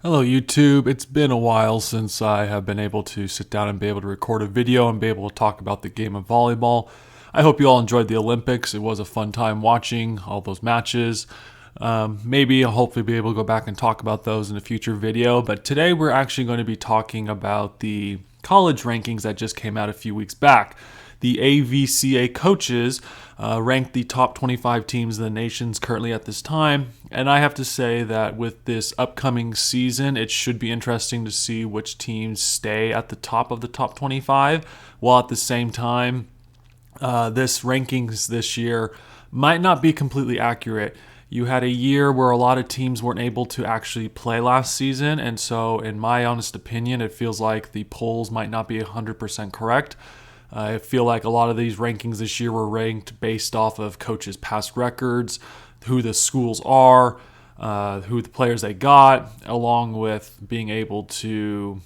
Hello, YouTube. It's been a while since I have been able to sit down and be able to record a video and be able to talk about the game of volleyball. I hope you all enjoyed the Olympics. It was a fun time watching all those matches. Maybe I'll hopefully be able to go back and talk about those in a future video. But today we're actually going to be talking about the college rankings that just came out a few weeks back. The AVCA coaches ranked the top 25 teams in the nations currently at this time. And I have to say that with this upcoming season, it should be interesting to see which teams stay at the top of the top 25, while at the same time, this rankings this year might not be completely accurate. You had a year where a lot of teams weren't able to actually play last season, and so in my honest opinion, it feels like the polls might not be 100% correct. I feel like a lot of these rankings this year were ranked based off of coaches' past records, who the schools are, who the players they got, along with being able to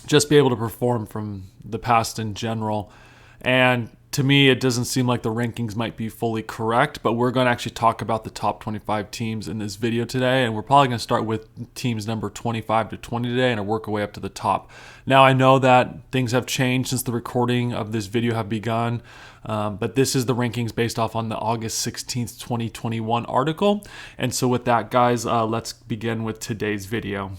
just be able to perform from the past in general. And to me, it doesn't seem like the rankings might be fully correct, but we're going to actually talk about the top 25 teams in this video today, and we're probably going to start with teams number 25 to 20 today and work our way up to the top. Now, I know that things have changed since the recording of this video have begun, but this is the rankings based off on the August 16th, 2021 article. And so with that, guys, let's begin with today's video.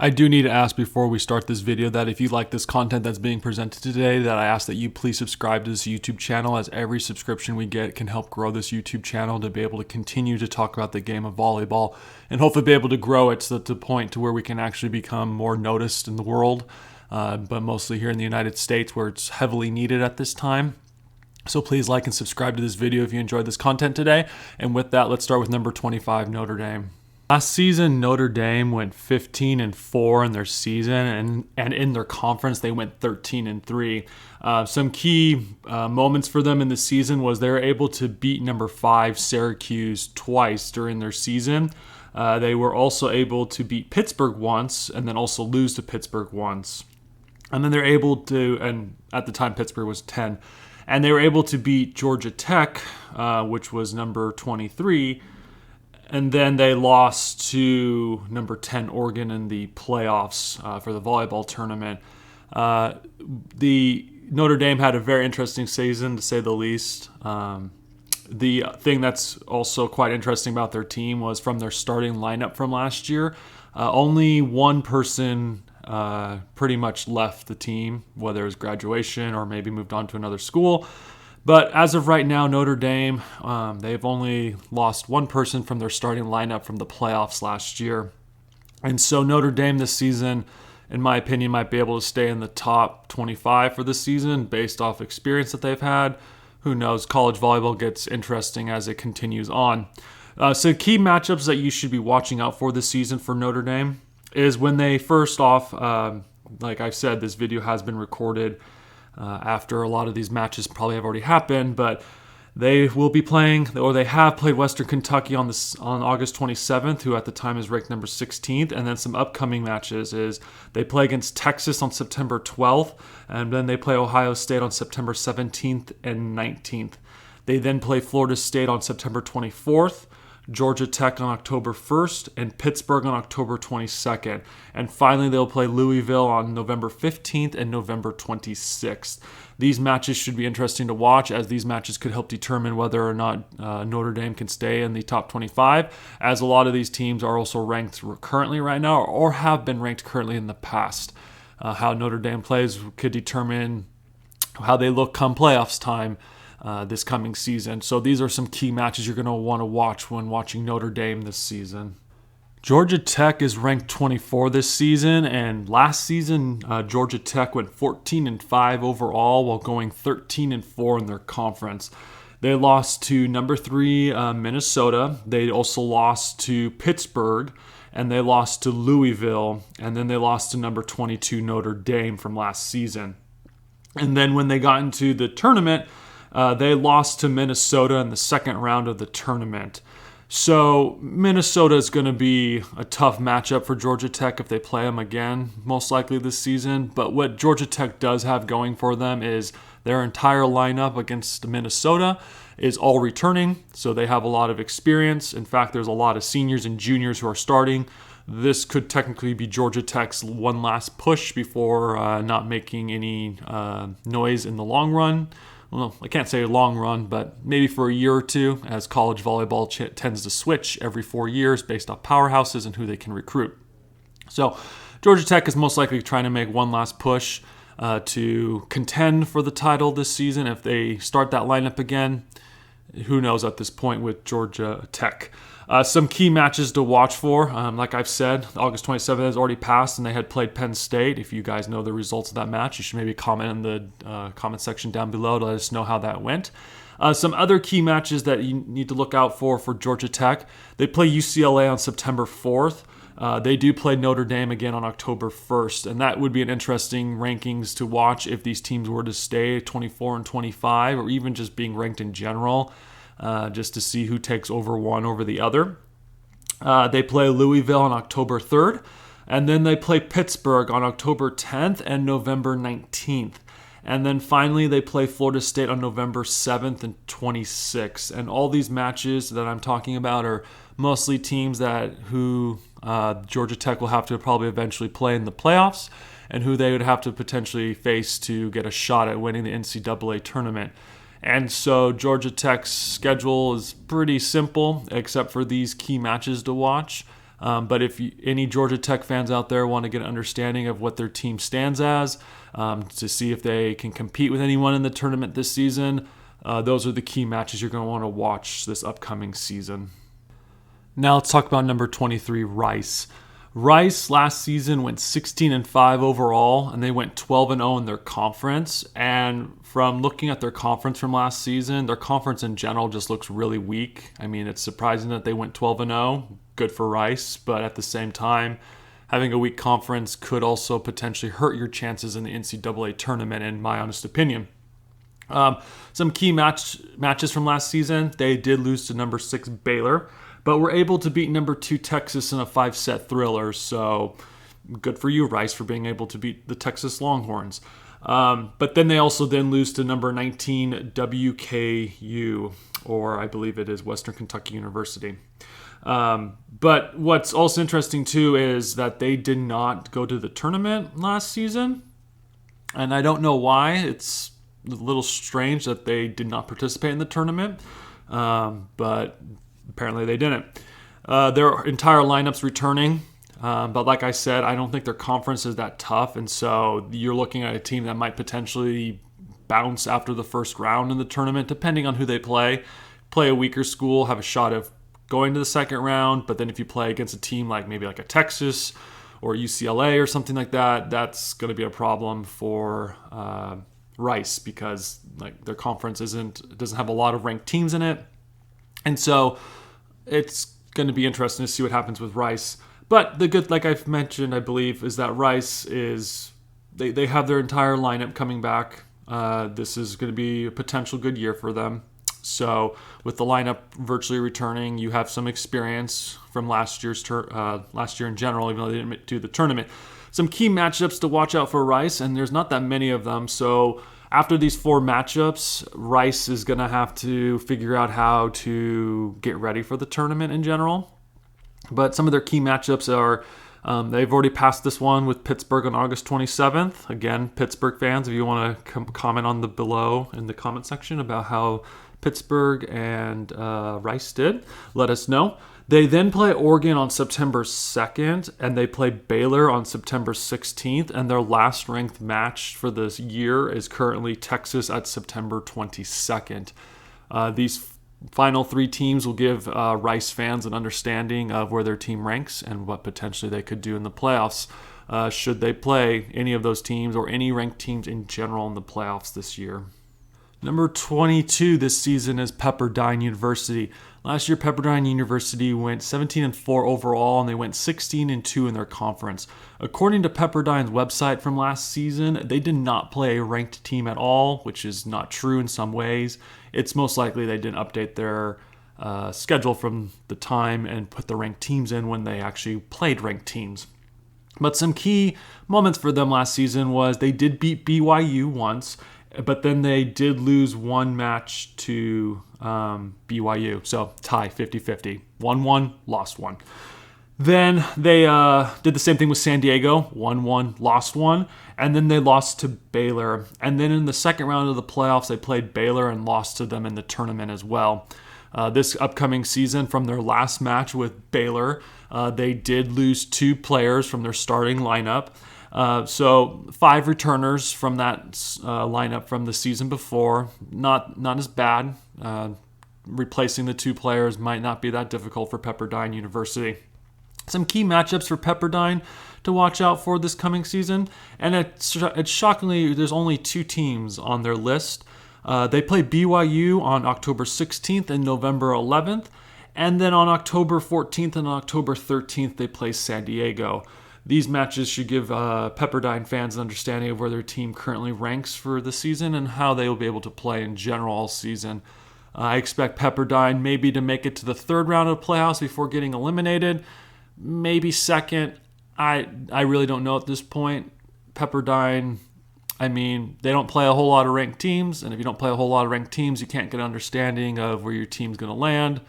I do need to ask before we start this video that if you like this content that's being presented today, that I ask that you please subscribe to this YouTube channel, as every subscription we get can help grow this YouTube channel to be able to continue to talk about the game of volleyball and hopefully be able to grow it to the point to where we can actually become more noticed in the world, but mostly here in the United States where it's heavily needed at this time. So please like and subscribe to this video if you enjoyed this content today. And with that, let's start with number 25, Notre Dame. Last season, Notre Dame went 15-4 in their season, and in their conference, they went 13-3. Some key moments for them in the season was they were able to beat number 5 Syracuse twice during their season. They were also able to beat Pittsburgh once, and then also lose to Pittsburgh once. And then they're able to, and at the time Pittsburgh was 10, and they were able to beat Georgia Tech, which was number 23. And then they lost to number 10 Oregon in the playoffs for the volleyball tournament. The Notre Dame had a very interesting season, to say the least. The thing that's also quite interesting about their team was from their starting lineup from last year, only one person pretty much left the team, whether it was graduation or maybe moved on to another school. But as of right now, Notre Dame, they've only lost one person from their starting lineup from the playoffs last year. And so Notre Dame this season, in my opinion, might be able to stay in the top 25 for this season based off experience that they've had. Who knows? College volleyball gets interesting as it continues on. So key matchups that you should be watching out for this season for Notre Dame is when they first off, like I've said, this video has been recorded after a lot of these matches probably have already happened, but they will be playing, or they have played Western Kentucky on August 27th, who at the time is ranked number 16th, and then some upcoming matches is they play against Texas on September 12th, and then they play Ohio State on September 17th and 19th. They then play Florida State on September 24th, Georgia Tech on October 1st, and Pittsburgh on October 22nd. And finally, they'll play Louisville on November 15th and November 26th. These matches should be interesting to watch, as these matches could help determine whether or not Notre Dame can stay in the top 25, as a lot of these teams are also ranked currently right now or have been ranked currently in the past. How Notre Dame plays could determine how they look come playoffs time this coming season. So these are some key matches you're going to want to watch when watching Notre Dame this season. Georgia Tech is ranked 24 this season, and last season Georgia Tech went 14-5 overall while going 13-4 in their conference. They lost to number 3 Minnesota. They also lost to Pittsburgh, and they lost to Louisville, and then they lost to number 22 Notre Dame from last season. And then when they got into the tournament, they lost to Minnesota in the second round of the tournament. So Minnesota is going to be a tough matchup for Georgia Tech if they play them again, most likely this season. But what Georgia Tech does have going for them is their entire lineup against Minnesota is all returning, so they have a lot of experience. In fact, there's a lot of seniors and juniors who are starting. This could technically be Georgia Tech's one last push before not making any noise in the long run. Well, I can't say long run, but maybe for a year or two, as college volleyball tends to switch every 4 years based off powerhouses and who they can recruit. So Georgia Tech is most likely trying to make one last push to contend for the title this season. If they start that lineup again, who knows at this point with Georgia Tech. Some key matches to watch for. Like I've said, August 27th has already passed and they had played Penn State. If you guys know the results of that match, you should maybe comment in the comment section down below to let us know how that went. Some other key matches that you need to look out for Georgia Tech. They play UCLA on September 4th. They do play Notre Dame again on October 1st, and that would be an interesting rankings to watch if these teams were to stay 24 and 25, or even just being ranked in general, just to see who takes one over the other. They play Louisville on October 3rd, and then they play Pittsburgh on October 10th and November 19th. And then finally, they play Florida State on November 7th and 26th. And all these matches that I'm talking about are mostly teams who Georgia Tech will have to probably eventually play in the playoffs and who they would have to potentially face to get a shot at winning the NCAA tournament. And so Georgia Tech's schedule is pretty simple, except for these key matches to watch. But if any Georgia Tech fans out there want to get an understanding of what their team stands as, to see if they can compete with anyone in the tournament this season, those are the key matches you're going to want to watch this upcoming season. Now let's talk about number 23, Rice. Rice last season went 16-5 overall, and they went 12-0 in their conference. And from looking at their conference from last season, their conference in general just looks really weak. I mean, it's surprising that they went 12-0. Good for Rice, but at the same time, having a weak conference could also potentially hurt your chances in the NCAA tournament, in my honest opinion. Some key matches from last season, they did lose to number 6 Baylor, but were able to beat number 2 Texas in a 5-set thriller. So good for you, Rice, for being able to beat the Texas Longhorns. But then they also lose to number 19 WKU, or I believe it is Western Kentucky University. But what's also interesting too is that they did not go to the tournament last season, and I don't know why. It's a little strange that they did not participate in the tournament, but apparently they didn't. Their entire lineup's returning, but like I said, I don't think their conference is that tough, and so you're looking at a team that might potentially bounce after the first round in the tournament, depending on who they play. Play a weaker school, have a shot of going to the second round, but then if you play against a team like maybe like a Texas or UCLA or something like that, that's going to be a problem for Rice, because like their conference doesn't have a lot of ranked teams in it, and so it's going to be interesting to see what happens with Rice. But the good, like I've mentioned, I believe, is that Rice they have their entire lineup coming back. This is going to be a potential good year for them. So with the lineup virtually returning, you have some experience from last year in general, even though they didn't do the tournament. Some key matchups to watch out for Rice, and there's not that many of them. So after these 4 matchups, Rice is going to have to figure out how to get ready for the tournament in general. But some of their key matchups are, they've already passed this one with Pittsburgh on August 27th. Again, Pittsburgh fans, if you want to comment on the below in the comment section about how Pittsburgh and Rice did, let us know. They then play Oregon on September 2nd, and they play Baylor on September 16th, and their last ranked match for this year is currently Texas at September 22nd. These final 3 teams will give Rice fans an understanding of where their team ranks and what potentially they could do in the playoffs should they play any of those teams or any ranked teams in general in the playoffs this year. Number 22 this season is Pepperdine University. Last year, Pepperdine University went 17-4 overall, and they went 16-2 in their conference. According to Pepperdine's website from last season, they did not play a ranked team at all, which is not true in some ways. It's most likely they didn't update their schedule from the time and put the ranked teams in when they actually played ranked teams. But some key moments for them last season was they did beat BYU once, but then they did lose one match to BYU. So tie 50-50. Won one, lost one. Then they did the same thing with San Diego, won one, lost one, and then they lost to Baylor. And then in the second round of the playoffs, they played Baylor and lost to them in the tournament as well. This upcoming season, from their last match with Baylor, they did lose 2 players from their starting lineup. So 5 returners from that lineup from the season before. Not as bad. Replacing the 2 players might not be that difficult for Pepperdine University. Some key matchups for Pepperdine to watch out for this coming season, and it's shockingly there's only 2 teams on their list. They play BYU on October 16th and November 11th, and then on October 14th and October 13th they play San Diego. These matches should give Pepperdine fans an understanding of where their team currently ranks for the season and how they will be able to play in general all season. I expect Pepperdine maybe to make it to the 3rd round of the playoffs before getting eliminated. Maybe second. I really don't know at this point. Pepperdine, they don't play a whole lot of ranked teams, and if you don't play a whole lot of ranked teams, you can't get an understanding of where your team's going to land.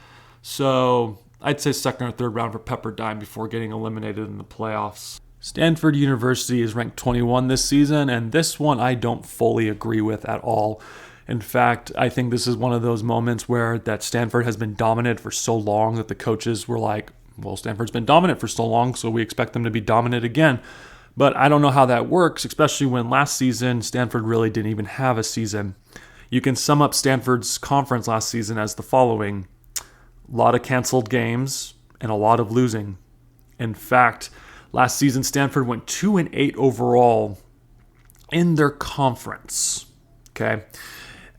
So I'd say 2nd or 3rd round for Pepperdine before getting eliminated in the playoffs. Stanford University is ranked 21 this season, and this one I don't fully agree with at all. In fact, I think this is one of those moments where that Stanford has been dominant for so long that the coaches were like, well, Stanford's been dominant for so long, so we expect them to be dominant again. But I don't know how that works, especially when last season Stanford really didn't even have a season. You can sum up Stanford's conference last season as the following: a lot of canceled games and a lot of losing. In fact, last season Stanford went 2-8 overall in their conference. Okay.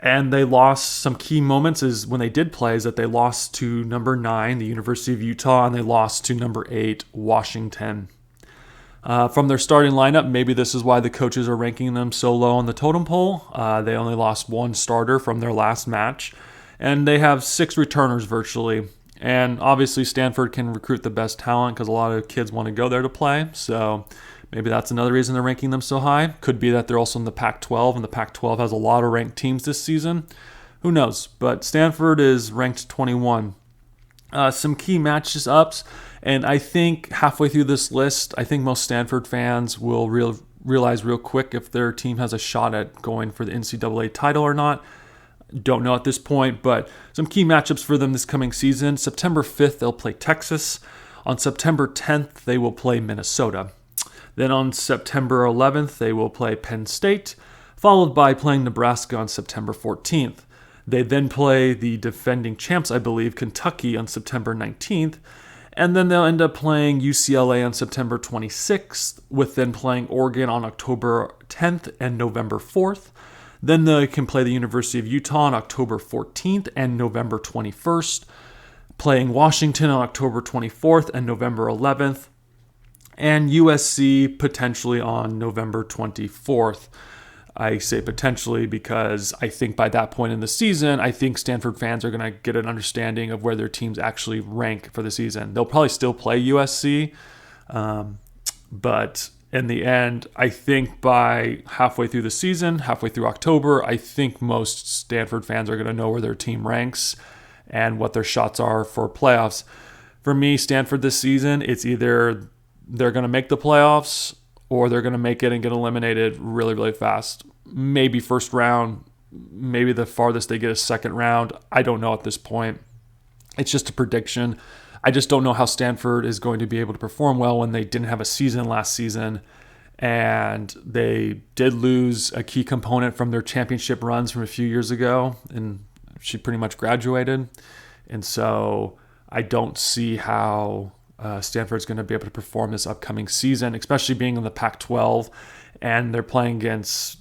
And they lost some key moments is when they did play is that they lost to number 9, the University of Utah, and they lost to number 8, Washington. From their starting lineup, maybe this is why the coaches are ranking them so low on the totem pole. They only lost 1 starter from their last match, and they have 6 returners virtually. And obviously Stanford can recruit the best talent because a lot of kids want to go there to play. So maybe that's another reason they're ranking them so high. Could be that they're also in the Pac-12, and the Pac-12 has a lot of ranked teams this season. Who knows? But Stanford is ranked 21. Some key matches ups, and I think halfway through this list, I think most Stanford fans will realize real quick if their team has a shot at going for the NCAA title or not. Don't know at this point, but some key matchups for them this coming season. September 5th, they'll play Texas. On September 10th, they will play Minnesota. Then on September 11th, they will play Penn State, followed by playing Nebraska on September 14th. They then play the defending champs, I believe, Kentucky on September 19th. And then they'll end up playing UCLA on September 26th, with then playing Oregon on October 10th and November 4th. Then they can play the University of Utah on October 14th and November 21st, playing Washington on October 24th and November 11th, and USC potentially on November 24th. I say potentially because I think by that point in the season, I think Stanford fans are going to get an understanding of where their teams actually rank for the season. They'll probably still play USC, but in the end, I think by halfway through the season, halfway through October, I think most Stanford fans are going to know where their team ranks and what their shots are for playoffs. For me, Stanford this season, it's either they're going to make the playoffs or they're going to make it and get eliminated really, really fast. Maybe first round, maybe the farthest they get is second round. I don't know at this point. It's just a prediction. I just don't know how Stanford is going to be able to perform well when they didn't have a season last season, and they did lose a key component from their championship runs from a few years ago, and she pretty much graduated. And so I don't see how Stanford's going to be able to perform this upcoming season, especially being in the Pac-12, and they're playing against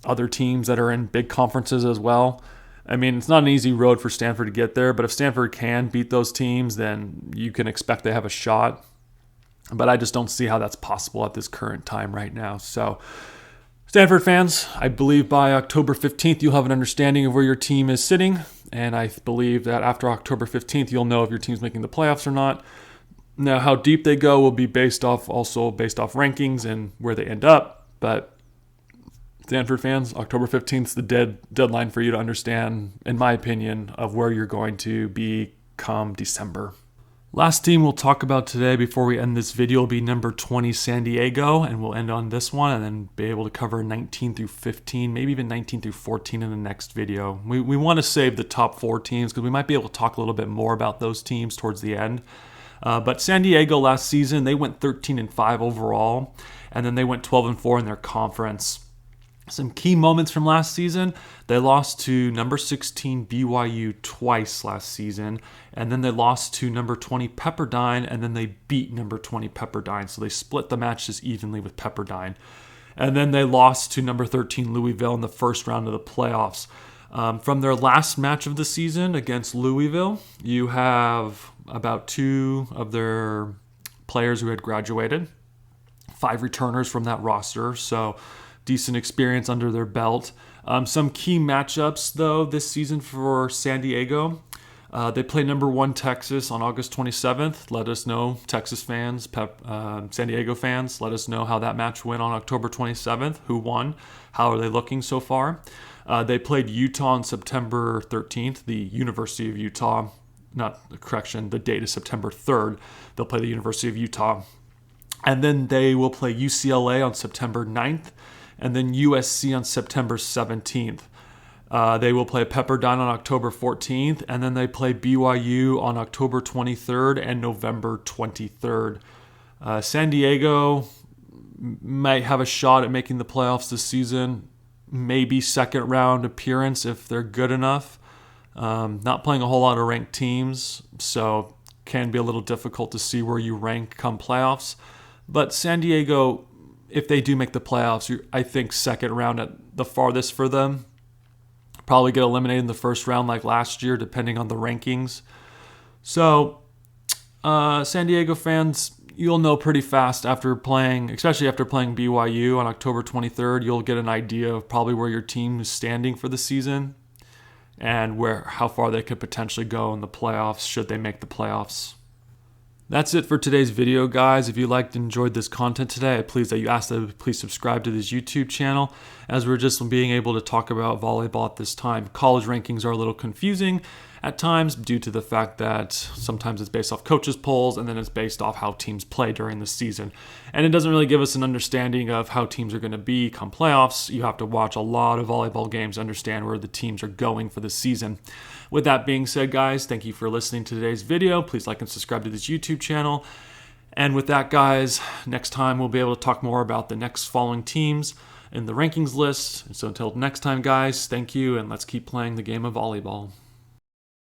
other teams that are in big conferences as well. I mean, it's not an easy road for Stanford to get there, but if Stanford can beat those teams, then you can expect they have a shot. But I just don't see how that's possible at this current time right now. So, Stanford fans, I believe by October 15th, you'll have an understanding of where your team is sitting. And I believe that after October 15th, you'll know if your team's making the playoffs or not. Now, how deep they go will be based off rankings and where they end up. But Stanford fans, October 15th is the deadline for you to understand, in my opinion, of where you're going to be come December. Last team we'll talk about today before we end this video will be number 20 San Diego, and we'll end on this one and then be able to cover 19 through 15, maybe even 19 through 14 in the next video. We want to save the top 4 teams because we might be able to talk a little bit more about those teams towards the end. But San Diego last season, they went 13-5 overall, and then they went 12-4 in their conference. Some key moments from last season: they lost to number 16 BYU twice last season, and then they lost to number 20 Pepperdine, and then they beat number 20 Pepperdine. So they split the matches evenly with Pepperdine. And then they lost to number 13 Louisville in the first round of the playoffs. From their last match of the season against Louisville, you have about 2 of their players who had graduated, 5 returners from that roster, so decent experience under their belt. Some key matchups, though, this season for San Diego. They play number 1 Texas on August 27th. Let us know, Texas fans, San Diego fans, let us know how that match went on October 27th. Who won? How are they looking so far? They played Utah on September 13th, the University of Utah. The date is September 3rd. They'll play the University of Utah. And then they will play UCLA on September 9th. And then USC on September 17th. They will play Pepperdine on October 14th, and then they play BYU on October 23rd and November 23rd. San Diego might have a shot at making the playoffs this season, maybe second round appearance if they're good enough. Not playing a whole lot of ranked teams, so can be a little difficult to see where you rank come playoffs. But San Diego, if they do make the playoffs, I think second round at the farthest for them. Probably get eliminated in the first round like last year, depending on the rankings. So, San Diego fans, you'll know pretty fast after playing, especially after playing BYU on October 23rd, you'll get an idea of probably where your team is standing for the season and how far they could potentially go in the playoffs should they make the playoffs. That's it for today's video, guys. If you liked and enjoyed this content today, please subscribe to this YouTube channel, as we're just being able to talk about volleyball at this time. College rankings are a little confusing at times due to the fact that sometimes it's based off coaches' polls and then it's based off how teams play during the season. And it doesn't really give us an understanding of how teams are going to be come playoffs. You have to watch a lot of volleyball games to understand where the teams are going for the season. With that being said, guys, thank you for listening to today's video. Please like and subscribe to this YouTube channel. And with that, guys, next time we'll be able to talk more about the next following teams in the rankings list. So until next time, guys, thank you, and let's keep playing the game of volleyball.